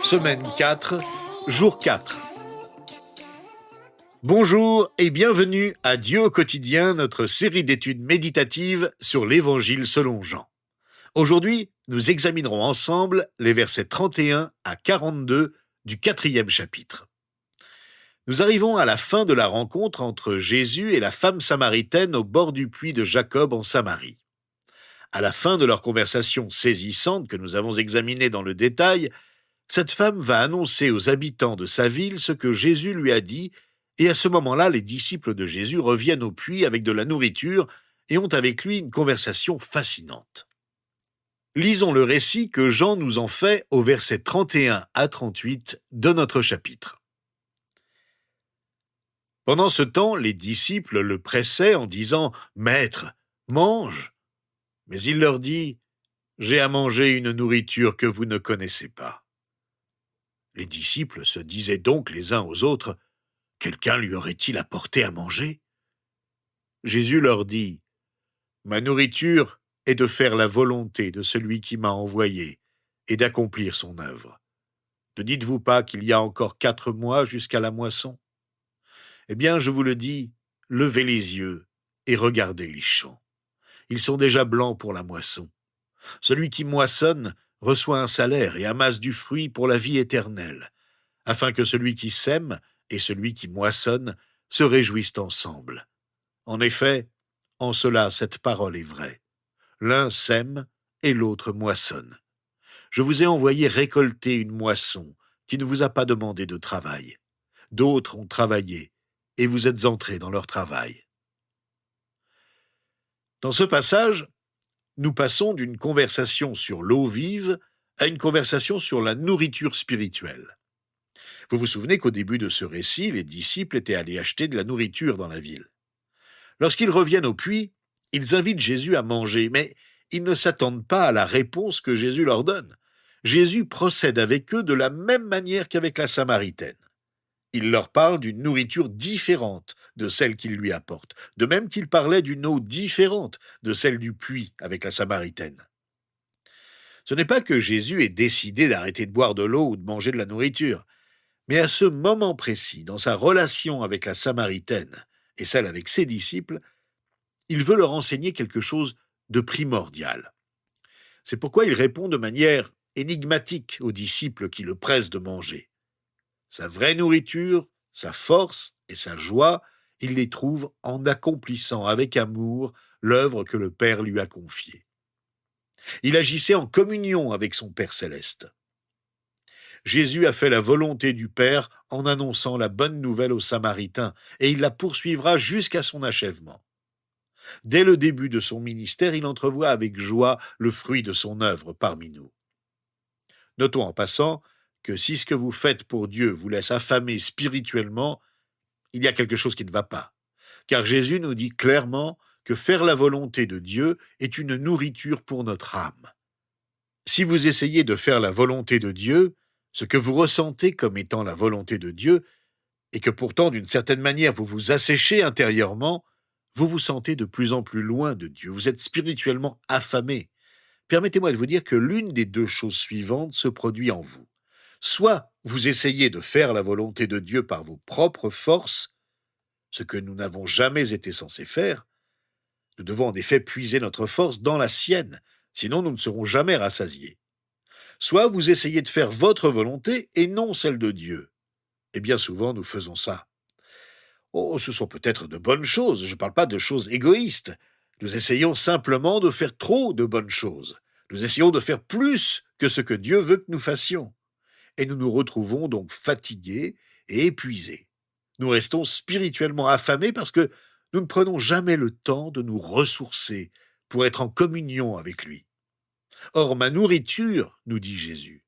Semaine 4, jour 4. Bonjour et bienvenue à Dieu au quotidien, notre série d'études méditatives sur l'Évangile selon Jean. Aujourd'hui, nous examinerons ensemble les versets 31 à 42 du 4e chapitre. Nous arrivons à la fin de la rencontre entre Jésus et la femme samaritaine au bord du puits de Jacob en Samarie. À la fin de leur conversation saisissante que nous avons examinée dans le détail, cette femme va annoncer aux habitants de sa ville ce que Jésus lui a dit, et à ce moment-là, les disciples de Jésus reviennent au puits avec de la nourriture et ont avec lui une conversation fascinante. Lisons le récit que Jean nous en fait au verset 31 à 38 de notre chapitre. Pendant ce temps, les disciples le pressaient en disant « Maître, mange !» Mais il leur dit « J'ai à manger une nourriture que vous ne connaissez pas. » Les disciples se disaient donc les uns aux autres « Quelqu'un lui aurait-il apporté à manger ?» Jésus leur dit « Ma nourriture est de faire la volonté de celui qui m'a envoyé et d'accomplir son œuvre. Ne dites-vous pas qu'il y a encore 4 mois jusqu'à la moisson ? Eh bien, je vous le dis, levez les yeux et regardez les champs. Ils sont déjà blancs pour la moisson. Celui qui moissonne reçoit un salaire et amasse du fruit pour la vie éternelle, afin que celui qui sème et celui qui moissonne se réjouissent ensemble. En effet, en cela cette parole est vraie. L'un sème et l'autre moissonne. Je vous ai envoyé récolter une moisson qui ne vous a pas demandé de travail. D'autres ont travaillé, et vous êtes entrés dans leur travail. Dans ce passage, nous passons d'une conversation sur l'eau vive à une conversation sur la nourriture spirituelle. Vous vous souvenez qu'au début de ce récit, les disciples étaient allés acheter de la nourriture dans la ville. Lorsqu'ils reviennent au puits, ils invitent Jésus à manger, mais ils ne s'attendent pas à la réponse que Jésus leur donne. Jésus procède avec eux de la même manière qu'avec la Samaritaine. Il leur parle d'une nourriture différente de celle qu'il lui apporte, de même qu'il parlait d'une eau différente de celle du puits avec la Samaritaine. Ce n'est pas que Jésus ait décidé d'arrêter de boire de l'eau ou de manger de la nourriture, mais à ce moment précis, dans sa relation avec la Samaritaine et celle avec ses disciples, il veut leur enseigner quelque chose de primordial. C'est pourquoi il répond de manière énigmatique aux disciples qui le pressent de manger. Sa vraie nourriture, sa force et sa joie, il les trouve en accomplissant avec amour l'œuvre que le Père lui a confiée. Il agissait en communion avec son Père céleste. Jésus a fait la volonté du Père en annonçant la bonne nouvelle aux Samaritains, et il la poursuivra jusqu'à son achèvement. Dès le début de son ministère, il entrevoit avec joie le fruit de son œuvre parmi nous. Notons en passant que si ce que vous faites pour Dieu vous laisse affamer spirituellement, il y a quelque chose qui ne va pas. Car Jésus nous dit clairement que faire la volonté de Dieu est une nourriture pour notre âme. Si vous essayez de faire la volonté de Dieu, ce que vous ressentez comme étant la volonté de Dieu, et que pourtant d'une certaine manière vous vous asséchez intérieurement, vous vous sentez de plus en plus loin de Dieu, vous êtes spirituellement affamé. Permettez-moi de vous dire que l'une des deux choses suivantes se produit en vous. Soit vous essayez de faire la volonté de Dieu par vos propres forces, ce que nous n'avons jamais été censés faire. Nous devons en effet puiser notre force dans la sienne, sinon nous ne serons jamais rassasiés. Soit vous essayez de faire votre volonté et non celle de Dieu. Et bien souvent nous faisons ça. Oh, ce sont peut-être de bonnes choses, je ne parle pas de choses égoïstes. Nous essayons simplement de faire trop de bonnes choses. Nous essayons de faire plus que ce que Dieu veut que nous fassions. Et nous nous retrouvons donc fatigués et épuisés. Nous restons spirituellement affamés parce que nous ne prenons jamais le temps de nous ressourcer pour être en communion avec lui. Or, ma nourriture, nous dit Jésus,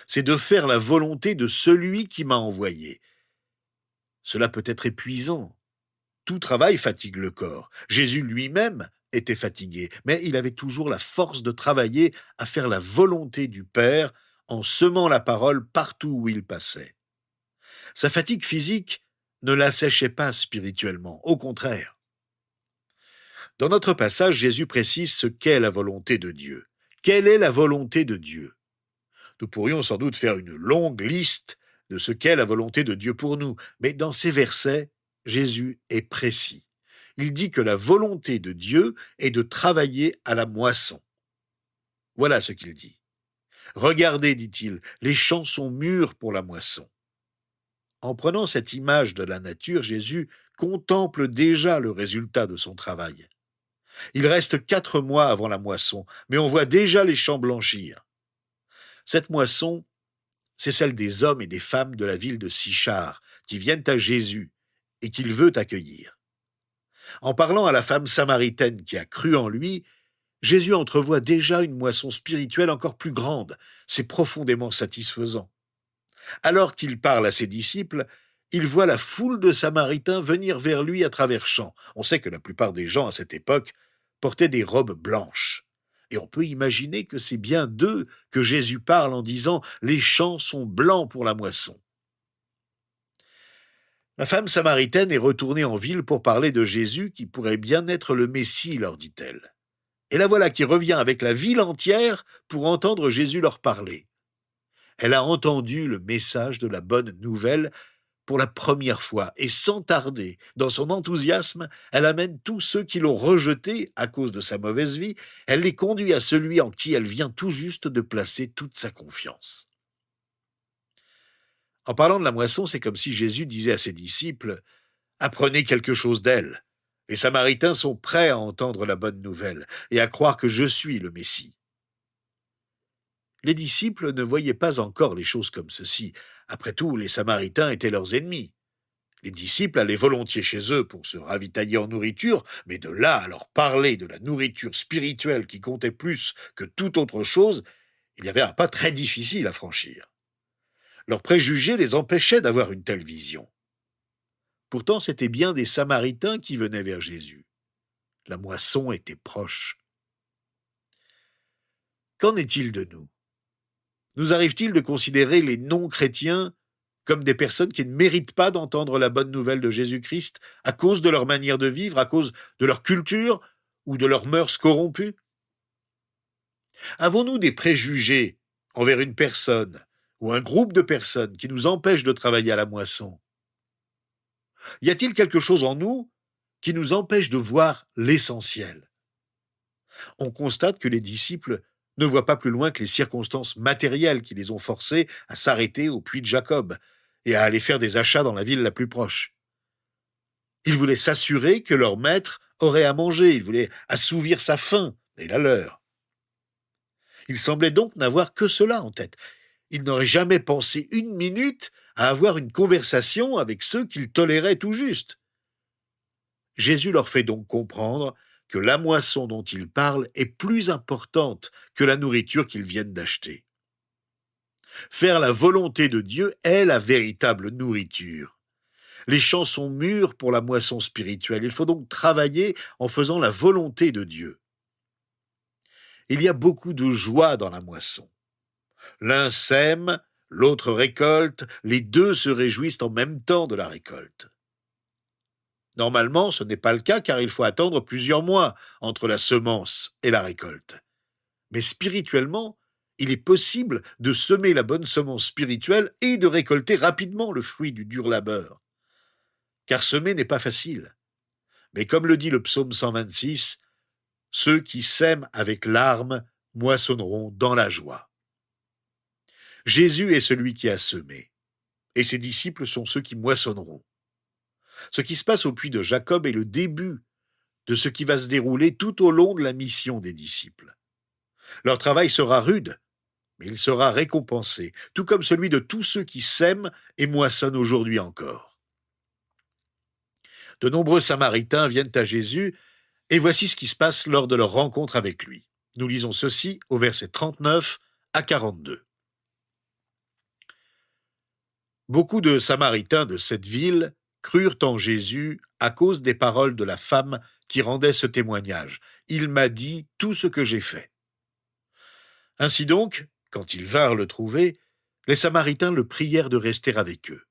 c'est de faire la volonté de celui qui m'a envoyé. Cela peut être épuisant. Tout travail fatigue le corps. Jésus lui-même était fatigué, mais il avait toujours la force de travailler à faire la volonté du Père en semant la parole partout où il passait. Sa fatigue physique ne l'asséchait pas spirituellement, au contraire. Dans notre passage, Jésus précise ce qu'est la volonté de Dieu. Quelle est la volonté de Dieu ? Nous pourrions sans doute faire une longue liste de ce qu'est la volonté de Dieu pour nous, mais dans ces versets, Jésus est précis. Il dit que la volonté de Dieu est de travailler à la moisson. Voilà ce qu'il dit. Regardez, dit-il, les champs sont mûrs pour la moisson. En prenant cette image de la nature, Jésus contemple déjà le résultat de son travail. Il reste 4 mois avant la moisson, mais on voit déjà les champs blanchir. Cette moisson, c'est celle des hommes et des femmes de la ville de Sichar, qui viennent à Jésus et qu'il veut accueillir. En parlant à la femme samaritaine qui a cru en lui, Jésus entrevoit déjà une moisson spirituelle encore plus grande. C'est profondément satisfaisant. Alors qu'il parle à ses disciples, il voit la foule de Samaritains venir vers lui à travers champs. On sait que la plupart des gens à cette époque portaient des robes blanches. Et on peut imaginer que c'est bien d'eux que Jésus parle en disant « Les champs sont blancs pour la moisson ». La femme samaritaine est retournée en ville pour parler de Jésus qui pourrait bien être le Messie, leur dit-elle. Et la voilà qui revient avec la ville entière pour entendre Jésus leur parler. Elle a entendu le message de la bonne nouvelle pour la première fois, et sans tarder, dans son enthousiasme, elle amène tous ceux qui l'ont rejeté à cause de sa mauvaise vie, elle les conduit à celui en qui elle vient tout juste de placer toute sa confiance. En parlant de la moisson, c'est comme si Jésus disait à ses disciples « Apprenez quelque chose d'elle. Les Samaritains sont prêts à entendre la bonne nouvelle et à croire que je suis le Messie. » Les disciples ne voyaient pas encore les choses comme ceci. Après tout, les Samaritains étaient leurs ennemis. Les disciples allaient volontiers chez eux pour se ravitailler en nourriture, mais de là à leur parler de la nourriture spirituelle qui comptait plus que toute autre chose, il y avait un pas très difficile à franchir. Leurs préjugés les empêchaient d'avoir une telle vision. Pourtant, c'étaient bien des Samaritains qui venaient vers Jésus. La moisson était proche. Qu'en est-il de nous ? Nous arrive-t-il de considérer les non-chrétiens comme des personnes qui ne méritent pas d'entendre la bonne nouvelle de Jésus-Christ à cause de leur manière de vivre, à cause de leur culture ou de leurs mœurs corrompues ? Avons-nous des préjugés envers une personne ou un groupe de personnes qui nous empêchent de travailler à la moisson ? Y a-t-il quelque chose en nous qui nous empêche de voir l'essentiel ? On constate que les disciples ne voient pas plus loin que les circonstances matérielles qui les ont forcés à s'arrêter au puits de Jacob et à aller faire des achats dans la ville la plus proche. Ils voulaient s'assurer que leur maître aurait à manger, ils voulaient assouvir sa faim et la leur. Ils semblaient donc n'avoir que cela en tête. Ils n'auraient jamais pensé une minute à avoir une conversation avec ceux qu'ils toléraient tout juste. Jésus leur fait donc comprendre que la moisson dont ils parlent est plus importante que la nourriture qu'ils viennent d'acheter. Faire la volonté de Dieu est la véritable nourriture. Les champs sont mûrs pour la moisson spirituelle. Il faut donc travailler en faisant la volonté de Dieu. Il y a beaucoup de joie dans la moisson. L'un sème, l'autre récolte, les deux se réjouissent en même temps de la récolte. Normalement, ce n'est pas le cas car il faut attendre plusieurs mois entre la semence et la récolte. Mais spirituellement, il est possible de semer la bonne semence spirituelle et de récolter rapidement le fruit du dur labeur. Car semer n'est pas facile. Mais comme le dit le psaume 126, « Ceux qui sèment avec larmes moissonneront dans la joie. » Jésus est celui qui a semé, et ses disciples sont ceux qui moissonneront. Ce qui se passe au puits de Jacob est le début de ce qui va se dérouler tout au long de la mission des disciples. Leur travail sera rude, mais il sera récompensé, tout comme celui de tous ceux qui sèment et moissonnent aujourd'hui encore. De nombreux Samaritains viennent à Jésus, et voici ce qui se passe lors de leur rencontre avec lui. Nous lisons ceci au verset 39 à 42. Beaucoup de Samaritains de cette ville crurent en Jésus à cause des paroles de la femme qui rendait ce témoignage. « Il m'a dit tout ce que j'ai fait. » Ainsi donc, quand ils vinrent le trouver, les Samaritains le prièrent de rester avec eux.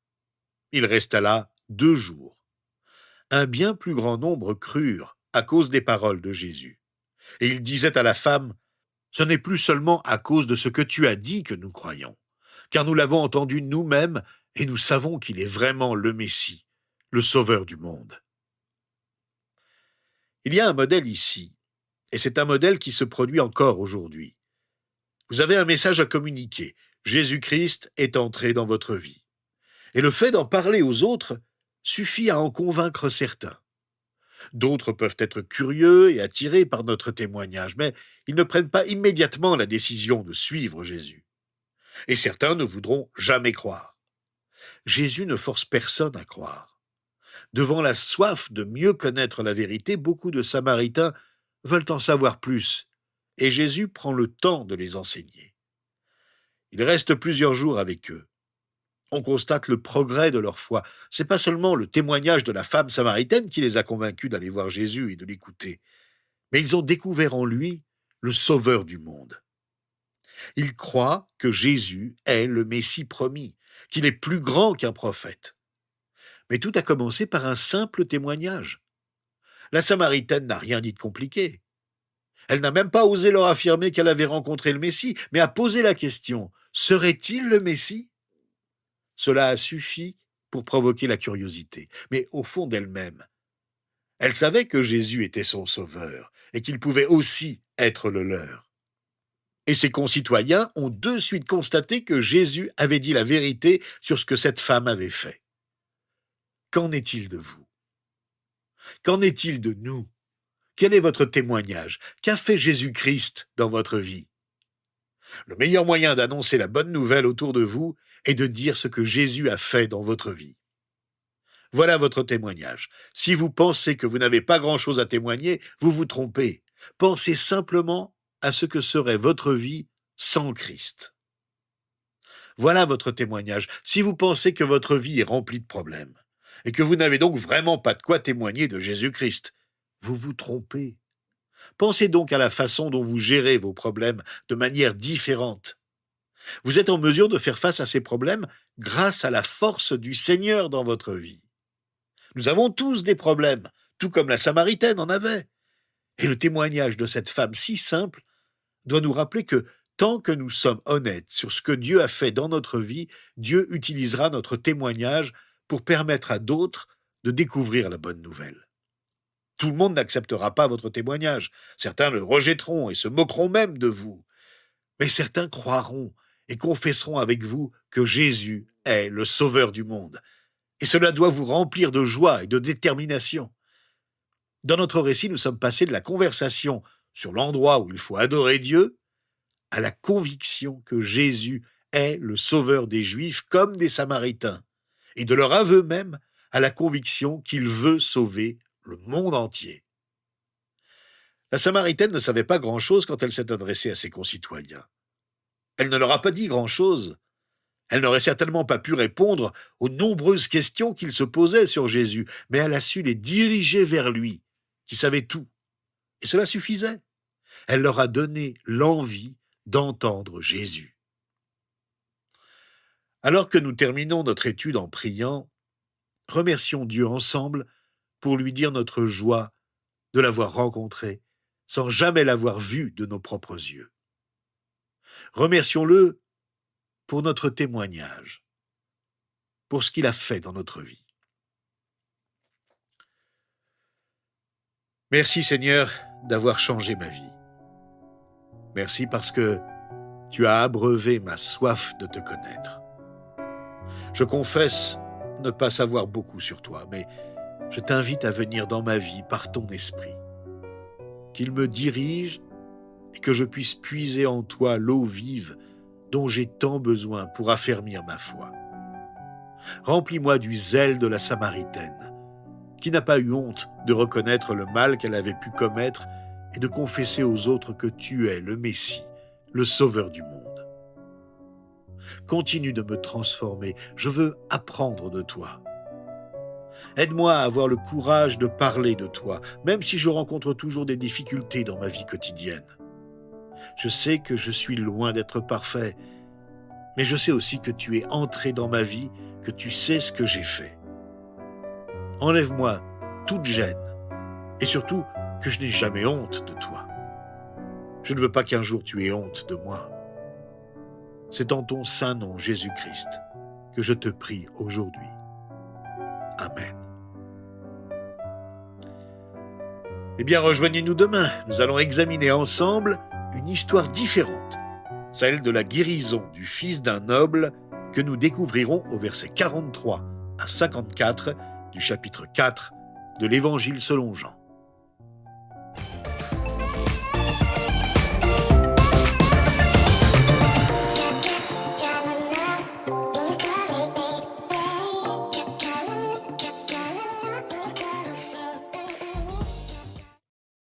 Il resta là 2 jours. Un bien plus grand nombre crurent à cause des paroles de Jésus. Et il disait à la femme, « Ce n'est plus seulement à cause de ce que tu as dit que nous croyons, car nous l'avons entendu nous-mêmes et nous savons qu'il est vraiment le Messie, le Sauveur du monde. Il y a un modèle ici, et c'est un modèle qui se produit encore aujourd'hui. Vous avez un message à communiquer. Jésus-Christ est entré dans votre vie. Et le fait d'en parler aux autres suffit à en convaincre certains. D'autres peuvent être curieux et attirés par notre témoignage, mais ils ne prennent pas immédiatement la décision de suivre Jésus. Et certains ne voudront jamais croire. Jésus ne force personne à croire. Devant la soif de mieux connaître la vérité, beaucoup de Samaritains veulent en savoir plus, et Jésus prend le temps de les enseigner. Il reste plusieurs jours avec eux. On constate le progrès de leur foi. Ce n'est pas seulement le témoignage de la femme samaritaine qui les a convaincus d'aller voir Jésus et de l'écouter, mais ils ont découvert en lui le Sauveur du monde. Ils croient que Jésus est le Messie promis, qu'il est plus grand qu'un prophète. Mais tout a commencé par un simple témoignage. La Samaritaine n'a rien dit de compliqué. Elle n'a même pas osé leur affirmer qu'elle avait rencontré le Messie, mais a posé la question : serait-il le Messie ? Cela a suffi pour provoquer la curiosité, mais au fond d'elle-même, elle savait que Jésus était son sauveur et qu'il pouvait aussi être le leur. Et ses concitoyens ont de suite constaté que Jésus avait dit la vérité sur ce que cette femme avait fait. Qu'en est-il de vous ? Qu'en est-il de nous ? Quel est votre témoignage ? Qu'a fait Jésus-Christ dans votre vie ? Le meilleur moyen d'annoncer la bonne nouvelle autour de vous est de dire ce que Jésus a fait dans votre vie. Voilà votre témoignage. Si vous pensez que vous n'avez pas grand-chose à témoigner, vous vous trompez. Pensez simplement à ce que serait votre vie sans Christ. Voilà votre témoignage. Si vous pensez que votre vie est remplie de problèmes, et que vous n'avez donc vraiment pas de quoi témoigner de Jésus-Christ, vous vous trompez. Pensez donc à la façon dont vous gérez vos problèmes de manière différente. Vous êtes en mesure de faire face à ces problèmes grâce à la force du Seigneur dans votre vie. Nous avons tous des problèmes, tout comme la Samaritaine en avait. Et le témoignage de cette femme si simple doit nous rappeler que tant que nous sommes honnêtes sur ce que Dieu a fait dans notre vie, Dieu utilisera notre témoignage pour permettre à d'autres de découvrir la bonne nouvelle. Tout le monde n'acceptera pas votre témoignage. Certains le rejetteront et se moqueront même de vous. Mais certains croiront et confesseront avec vous que Jésus est le Sauveur du monde. Et cela doit vous remplir de joie et de détermination. Dans notre récit, nous sommes passés de la conversation sur l'endroit où il faut adorer Dieu à la conviction que Jésus est le Sauveur des Juifs comme des Samaritains, et de leur aveu même à la conviction qu'il veut sauver le monde entier. La Samaritaine ne savait pas grand-chose quand elle s'est adressée à ses concitoyens. Elle ne leur a pas dit grand-chose. Elle n'aurait certainement pas pu répondre aux nombreuses questions qu'ils se posaient sur Jésus, mais elle a su les diriger vers lui, qui savait tout. Et cela suffisait. Elle leur a donné l'envie d'entendre Jésus. Alors que nous terminons notre étude en priant, remercions Dieu ensemble pour lui dire notre joie de l'avoir rencontré sans jamais l'avoir vu de nos propres yeux. Remercions-le pour notre témoignage, pour ce qu'il a fait dans notre vie. Merci Seigneur d'avoir changé ma vie. Merci parce que tu as abreuvé ma soif de te connaître. Je confesse ne pas savoir beaucoup sur toi, mais je t'invite à venir dans ma vie par ton esprit, qu'il me dirige et que je puisse puiser en toi l'eau vive dont j'ai tant besoin pour affermir ma foi. Remplis-moi du zèle de la Samaritaine, qui n'a pas eu honte de reconnaître le mal qu'elle avait pu commettre et de confesser aux autres que tu es le Messie, le Sauveur du monde. Continue de me transformer, je veux apprendre de toi. Aide-moi à avoir le courage de parler de toi, même si je rencontre toujours des difficultés dans ma vie quotidienne. Je sais que je suis loin d'être parfait, mais je sais aussi que tu es entré dans ma vie, que tu sais ce que j'ai fait. Enlève-moi toute gêne, et surtout que je n'ai jamais honte de toi. Je ne veux pas qu'un jour tu aies honte de moi. C'est en ton saint nom, Jésus-Christ, que je te prie aujourd'hui. Amen. Eh bien, rejoignez-nous demain. Nous allons examiner ensemble une histoire différente, celle de la guérison du fils d'un noble que nous découvrirons au verset 43 à 54 du chapitre 4 de l'Évangile selon Jean.